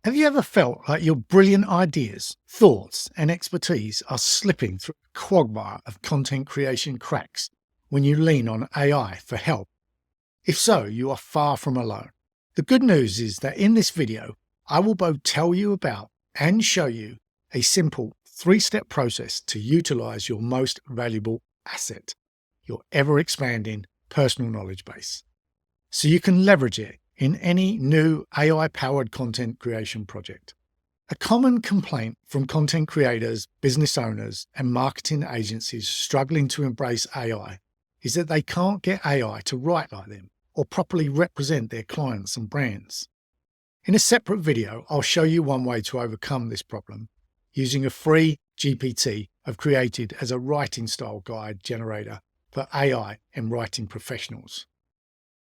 Have you ever felt like your brilliant ideas, thoughts, and expertise are slipping through a quagmire of content creation cracks when you lean on AI for help? If so, you are far from alone. The good news is that in this video, I will both tell you about and show you a simple three-step process to utilize your most valuable asset, your ever-expanding personal knowledge base, so you can leverage it in any new AI-powered content creation project. A common complaint from content creators, business owners, and marketing agencies struggling to embrace AI is that they can't get AI to write like them or properly represent their clients and brands. In a separate video, I'll show you one way to overcome this problem using a free GPT I've created as a writing style guide generator for AI and writing professionals.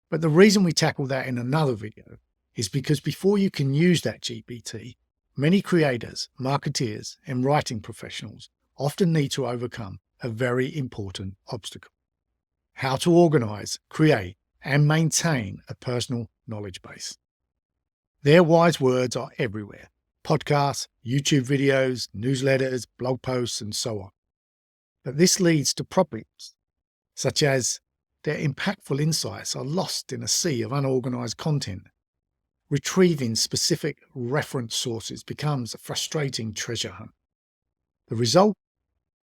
But the reason we tackle that in another video is because before you can use that GPT, many creators, marketeers, and writing professionals often need to overcome a very important obstacle: how to organize, create, and maintain a personal knowledge base. Their wise words are everywhere: podcasts, YouTube videos, newsletters, blog posts, and so on. But this leads to problems such as their impactful insights are lost in a sea of unorganized content. Retrieving specific reference sources becomes a frustrating treasure hunt. The result?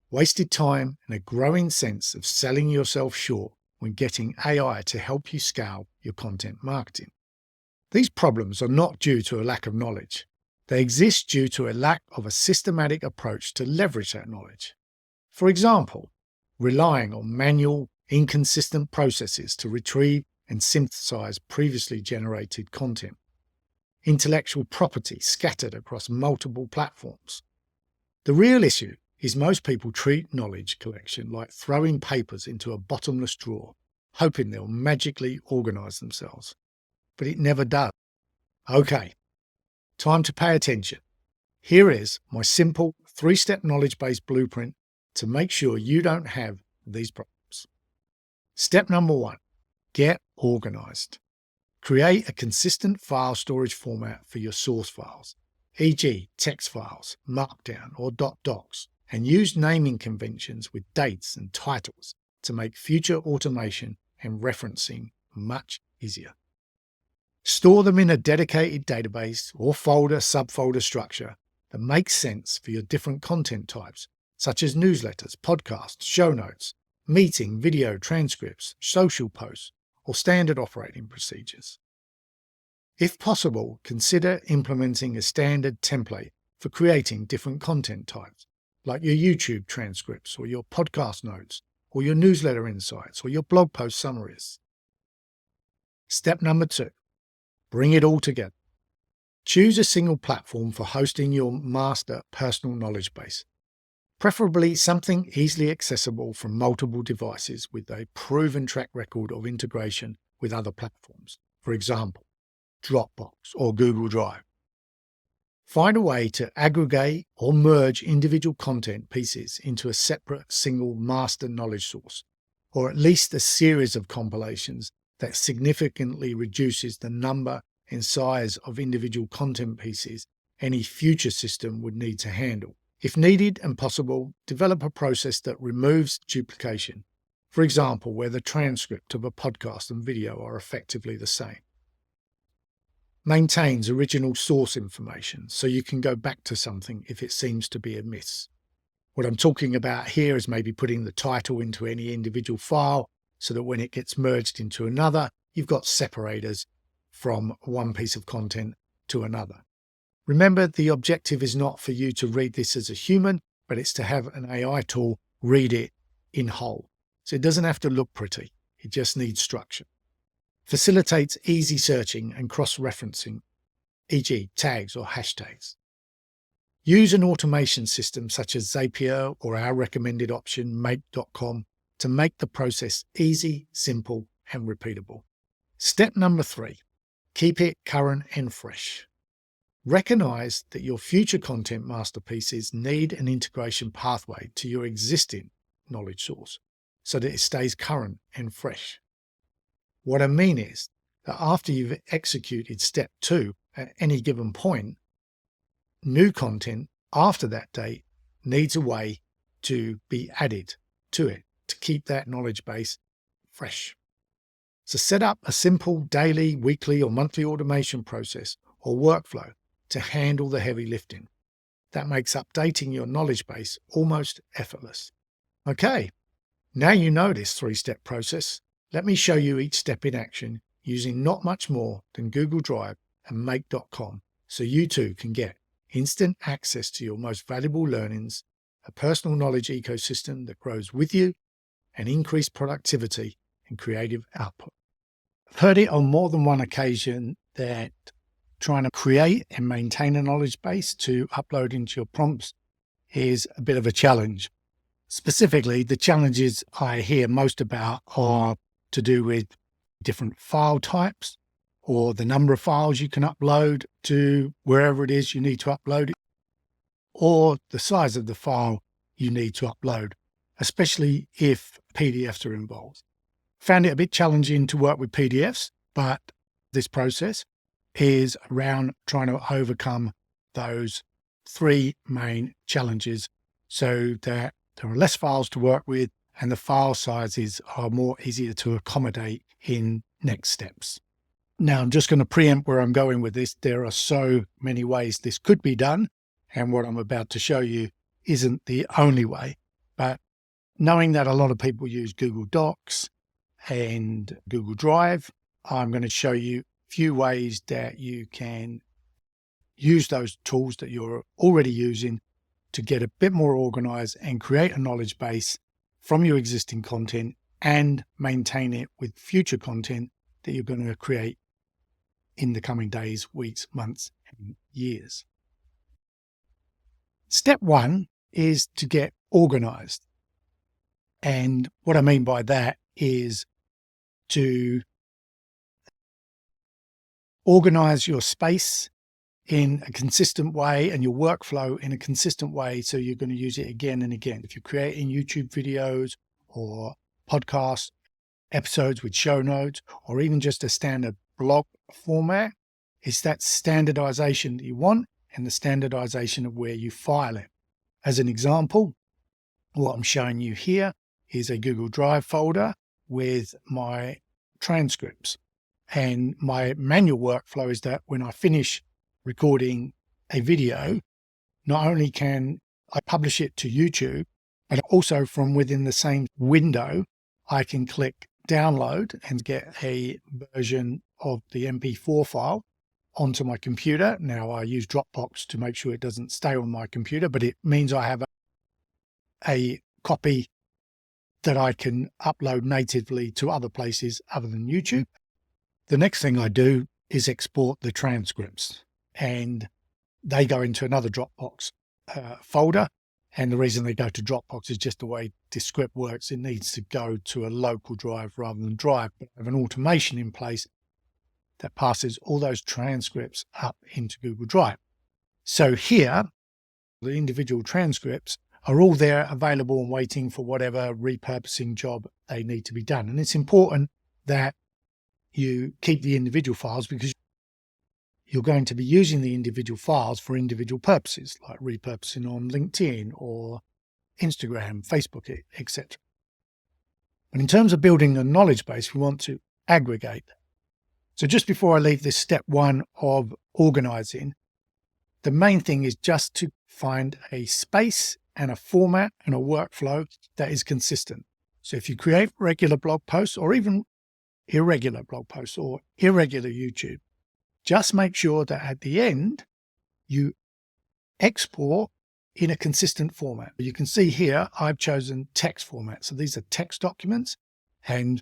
Wasted time and a growing sense of selling yourself short when getting AI to help you scale your content marketing. These problems are not due to a lack of knowledge. They exist due to a lack of a systematic approach to leverage that knowledge. For example, relying on manual, inconsistent processes to retrieve and synthesize previously generated content. Intellectual property scattered across multiple platforms. The real issue is most people treat knowledge collection like throwing papers into a bottomless drawer, hoping they'll magically organize themselves. But it never does. Okay, time to pay attention. Here is my simple three-step knowledge-based blueprint to make sure you don't have these problems. Step number 1, get organized. Create a consistent file storage format for your source files, e.g. text files, Markdown, or .docs, and use naming conventions with dates and titles to make future automation and referencing much easier. Store them in a dedicated database or folder subfolder structure that makes sense for your different content types, such as newsletters, podcasts, show notes, meeting, video transcripts, social posts, or standard operating procedures. If possible, consider implementing a standard template for creating different content types, like your YouTube transcripts or your podcast notes, or your newsletter insights, or your blog post summaries. Step number 2, bring it all together. Choose a single platform for hosting your master personal knowledge base. Preferably something easily accessible from multiple devices with a proven track record of integration with other platforms, for example, Dropbox or Google Drive. Find a way to aggregate or merge individual content pieces into a separate single master knowledge source, or at least a series of compilations that significantly reduces the number and size of individual content pieces any future system would need to handle. If needed and possible, develop a process that removes duplication, for example, where the transcript of a podcast and video are effectively the same. Maintains original source information so you can go back to something if it seems to be amiss. What I'm talking about here is maybe putting the title into any individual file so that when it gets merged into another, you've got separators from one piece of content to another. Remember, the objective is not for you to read this as a human, but it's to have an AI tool read it in whole. So it doesn't have to look pretty. It just needs structure. Facilitates easy searching and cross-referencing, e.g. tags or hashtags. Use an automation system such as Zapier or our recommended option, make.com, to make the process easy, simple, and repeatable. Step number 3, keep it current and fresh. Recognize that your future content masterpieces need an integration pathway to your existing knowledge source so that it stays current and fresh. What I mean is that after you've executed step 2 at any given point, new content after that date needs a way to be added to it to keep that knowledge base fresh. So set up a simple daily, weekly, or monthly automation process or workflow to handle the heavy lifting. That makes updating your knowledge base almost effortless. Okay, now you know this 3-step process. Let me show you each step in action using not much more than Google Drive and Make.com so you too can get instant access to your most valuable learnings, a personal knowledge ecosystem that grows with you, and increased productivity and creative output. I've heard it on more than one occasion that trying to create and maintain a knowledge base to upload into your prompts is a bit of a challenge. Specifically, the challenges I hear most about are to do with different file types or the number of files you can upload to wherever it is you need to upload it, or the size of the file you need to upload, especially if PDFs are involved. Found it a bit challenging to work with PDFs, but this process is around trying to overcome those 3 main challenges so that there are less files to work with and the file sizes are more easier to accommodate in next steps. Now, I'm just going to preempt where I'm going with this. There are so many ways this could be done, and what I'm about to show you isn't the only way. But knowing that a lot of people use Google Docs and Google Drive, I'm going to show you a few ways that you can use those tools that you're already using to get a bit more organized and create a knowledge base from your existing content and maintain it with future content that you're going to create in the coming days, weeks, months, and years. Step 1 is to get organized. And what I mean by that is to organize your space in a consistent way and your workflow in a consistent way so you're going to use it again and again. If you're creating YouTube videos or podcast episodes with show notes or even just a standard blog format, it's that standardization that you want and the standardization of where you file it. As an example, what I'm showing you here is a Google Drive folder with my transcripts. And my manual workflow is that when I finish recording a video, not only can I publish it to YouTube, but also from within the same window, I can click download and get a version of the MP4 file onto my computer. Now, I use Dropbox to make sure it doesn't stay on my computer, but it means I have a copy that I can upload natively to other places other than YouTube. The next thing I do is export the transcripts, and they go into another Dropbox folder. And the reason they go to Dropbox is just the way this script works. It needs to go to a local drive rather than Drive, but I have an automation in place that passes all those transcripts up into Google Drive. So here, the individual transcripts are all there available and waiting for whatever repurposing job they need to be done. And it's important that you keep the individual files because you're going to be using the individual files for individual purposes, like repurposing on LinkedIn or Instagram, Facebook, etc. But in terms of building a knowledge base, we want to aggregate. So just before I leave this step 1 of organizing, the main thing is just to find a space and a format and a workflow that is consistent. So if you create regular blog posts or even irregular blog posts or irregular YouTube, just make sure that at the end you export in a consistent format. You can see here I've chosen text format. So these are text documents and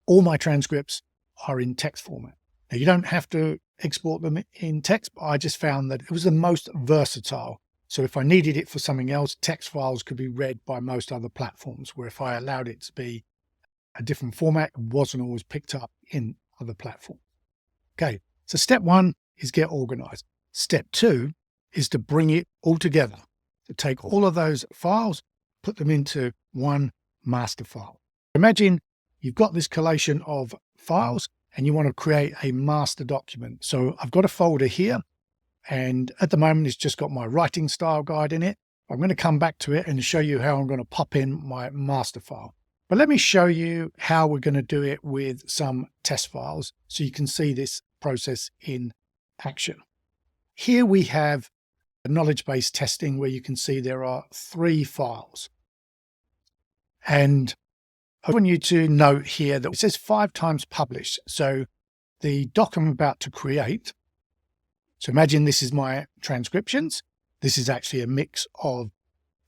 all my transcripts are in text format. Now you don't have to export them in text, but I just found that it was the most versatile. So if I needed it for something else, text files could be read by most other platforms, where if I allowed it to be a different format, it wasn't always picked up in other platforms. Okay, so step 1 is get organized. Step 2 is to bring it all together, to take all of those files, put them into one master file. Imagine you've got this collation of files and you want to create a master document. So I've got a folder here And at the moment, it's just got my writing style guide in it. I'm going to come back to it and show you how I'm going to pop in my master file. But let me show you how we're going to do it with some test files so you can see this process in action. Here we have a knowledge-based testing where you can see there are 3 files. And I want you to note here that it says 5 times published. So the doc I'm about to create, so imagine this is my transcriptions. This is actually a mix of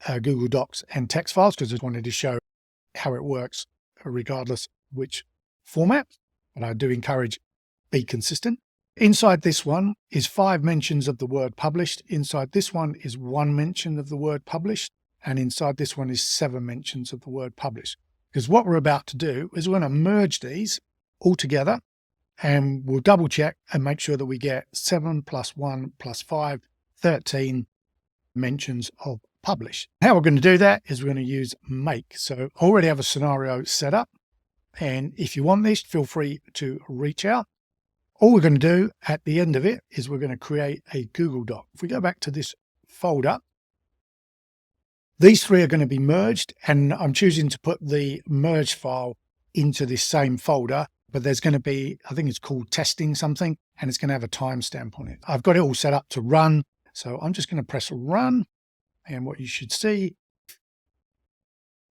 Google Docs and text files because I just wanted to show how it works regardless which format. But I do encourage be consistent. Inside this one is 5 mentions of the word published. Inside this one is 1 mention of the word published. And inside this one is 7 mentions of the word published. Because what we're about to do is we're going to merge these all together and we'll double check and make sure that we get 7 plus 1 plus 5, 13 mentions of published. How we're going to do that is we're going to use make. So I already have a scenario set up. And if you want this, feel free to reach out. All we're going to do at the end of it is we're going to create a Google Doc. If we go back to this folder, these 3 are going to be merged, and I'm choosing to put the merge file into this same folder, but there's going to be, I think it's called testing something, and it's going to have a timestamp on it. I've got it all set up to run, so I'm just going to press run, and what you should see,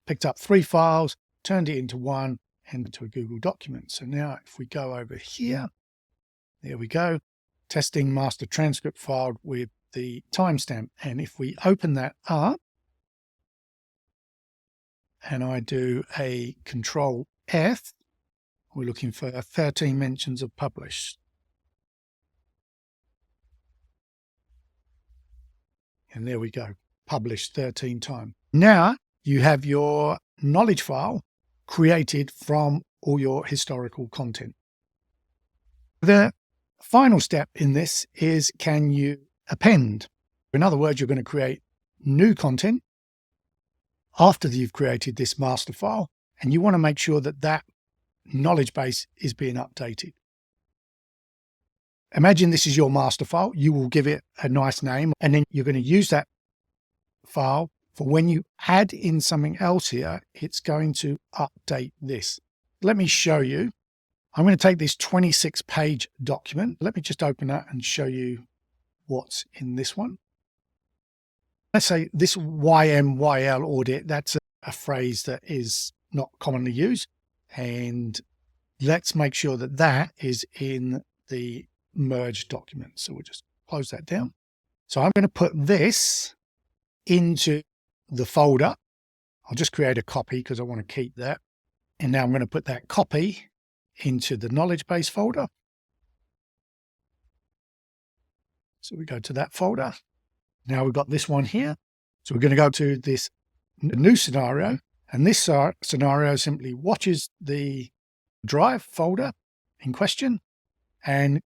picked up 3 files, turned it into 1, and into a Google document. So now if we go over here, there we go, testing master transcript file with the timestamp. And if we open that up and I do a Control F, we're looking for 13 mentions of published. And there we go, published 13 times. Now you have your knowledge file created from all your historical content. The final step in this is, can you append? In other words, you're going to create new content after you've created this master file, and you want to make sure that that knowledge base is being updated. Imagine this is your master file. You will give it a nice name, and then you're going to use that file for when you add in something else here, it's going to update this. Let me show you. I'm going to take this 26-page document. Let me just open that and show you what's in this one. Let's say this YMYL audit, that's a phrase that is not commonly used. And let's make sure that that is in the merged document. So we'll just close that down. So I'm going to put this into the folder. I'll just create a copy because I want to keep that. And now I'm going to put that copy into the knowledge base folder. So we go to that folder. Now we've got this one here. So we're going to go to this new scenario. And this scenario simply watches the drive folder in question and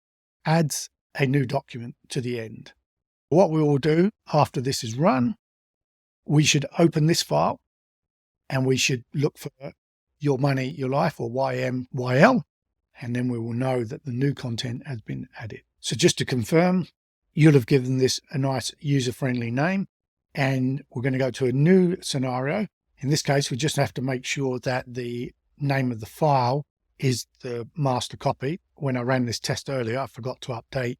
adds a new document to the end. What we will do after this is run, we should open this file and we should look for Your Money, Your Life, or YMYL, and then we will know that the new content has been added. So just to confirm, you'll have given this a nice user-friendly name, and we're going to go to a new scenario. In this case, we just have to make sure that the name of the file is the master copy. When I ran this test earlier, I forgot to update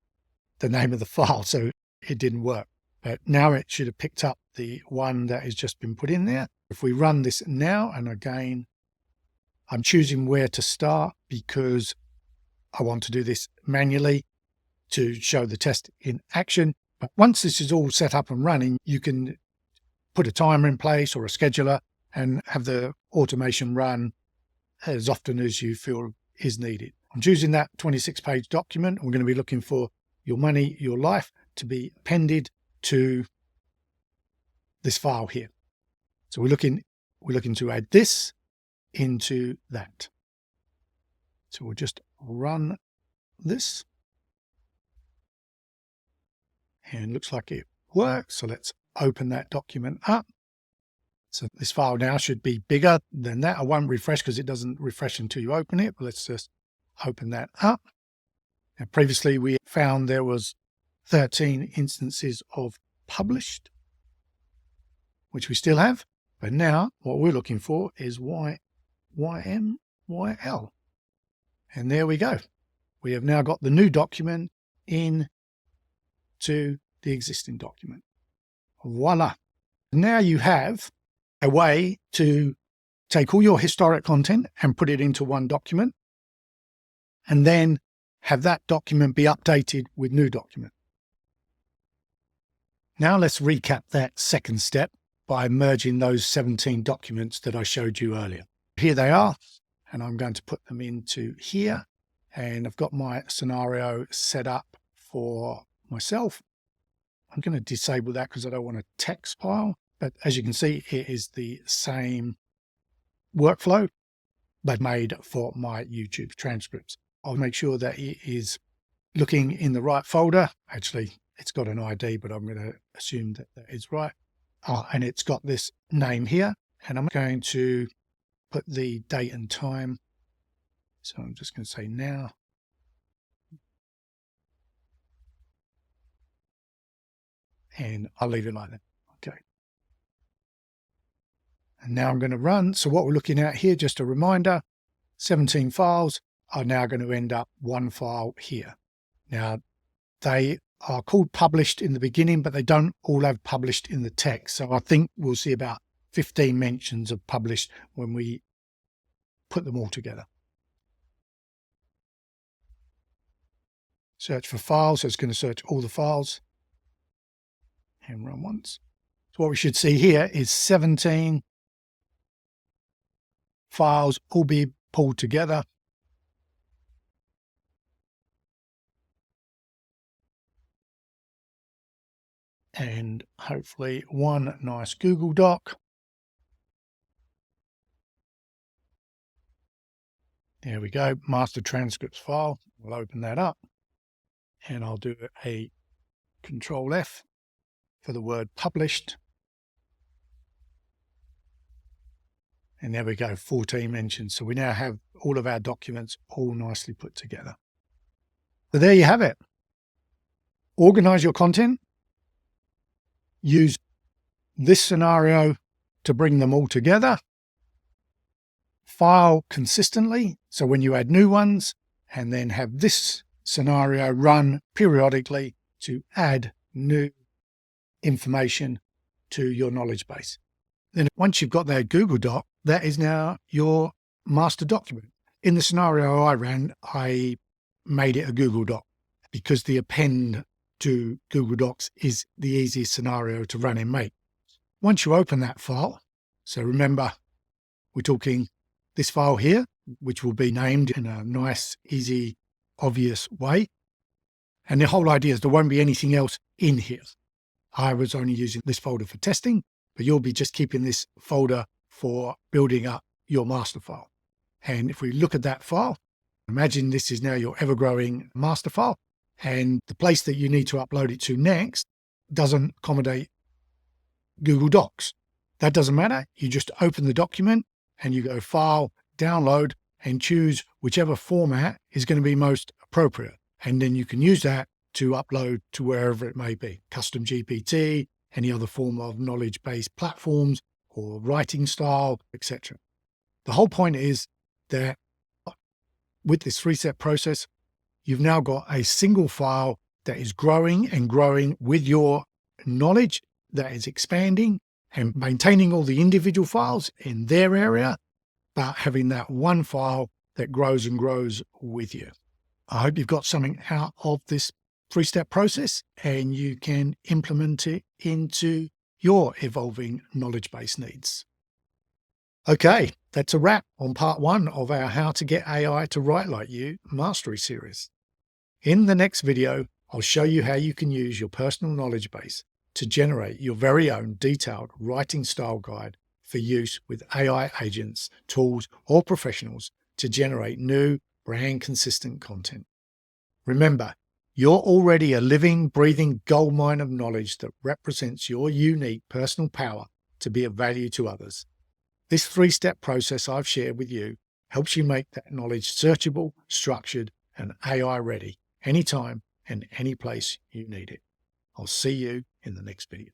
the name of the file, so it didn't work. But now it should have picked up the one that has just been put in there. If we run this now, and again, I'm choosing where to start because I want to do this manually to show the test in action. But once this is all set up and running, you can put a timer in place or a scheduler and have the automation run as often as you feel is needed. I'm choosing that 26-page document. We're going to be looking for Your Money, Your Life to be appended to this file here. So we're looking to add this into that. So we'll just run this. And it looks like it works. So let's open that document up. So this file now should be bigger than that. I won't refresh because it doesn't refresh until you open it. But let's just open that up. Now, previously we found there was 13 instances of published, which we still have. But now what we're looking for is YMYL. And there we go. We have now got the new document into the existing document. Voila. Now you have a way to take all your historic content and put it into one document, and then have that document be updated with new document. Now let's recap that second step by merging those 17 documents that I showed you earlier. Here they are, and I'm going to put them into here, and I've got my scenario set up for myself. I'm going to disable that because I don't want a text file, but as you can see, it is the same workflow, but made for my YouTube transcripts. I'll make sure that it is looking in the right folder. Actually, it's got an ID, but I'm going to assume that that is right. And it's got this name here, and I'm going to put the date and time. So I'm just going to say now. And I'll leave it like that. Okay. And now I'm going to run. So what we're looking at here, just a reminder, 17 files are now going to end up one file here. Now, they are called published in the beginning, but they don't all have published in the text. So I think we'll see about 15 mentions of published when we put them all together. Search for files. So it's going to search all the files and run once. So what we should see here is 17 files all be pulled together. And hopefully one nice Google Doc. There we go, master transcripts file. We'll open that up, and I'll do a Control F for the word published. And there we go, 14 mentions. So we now have all of our documents all nicely put together. So there you have it. Organize your content. Use this scenario to bring them all together. File consistently, so when you add new ones, and then have this scenario run periodically to add new information to your knowledge base. Then once you've got that Google Doc, that is now your master document. In the scenario I ran, I made it a Google Doc because the append to Google Docs is the easiest scenario to run and make. Once you open that file, so remember, we're talking this file here, which will be named in a nice, easy, obvious way. And the whole idea is there won't be anything else in here. I was only using this folder for testing, but you'll be just keeping this folder for building up your master file. And if we look at that file, imagine this is now your ever-growing master file, and the place that you need to upload it to next doesn't accommodate Google Docs. That doesn't matter. You just open the document and you go File, Download, and choose whichever format is going to be most appropriate. And then you can use that to upload to wherever it may be, custom GPT, any other form of knowledge-based platforms, or writing style, etc. The whole point is that with this three-step process, you've now got a single file that is growing and growing with your knowledge, that is expanding and maintaining all the individual files in their area, but having that one file that grows and grows with you. I hope you've got something out of this three-step process and you can implement it into your evolving knowledge base needs. Okay, that's a wrap on part one of our How to Get AI to Write Like You Mastery series. In the next video, I'll show you how you can use your personal knowledge base to generate your very own detailed writing style guide for use with AI agents, tools, or professionals to generate new, brand consistent content. Remember, you're already a living, breathing goldmine of knowledge that represents your unique personal power to be of value to others. This three-step process I've shared with you helps you make that knowledge searchable, structured, and AI ready anytime, and any place you need it. I'll see you in the next video.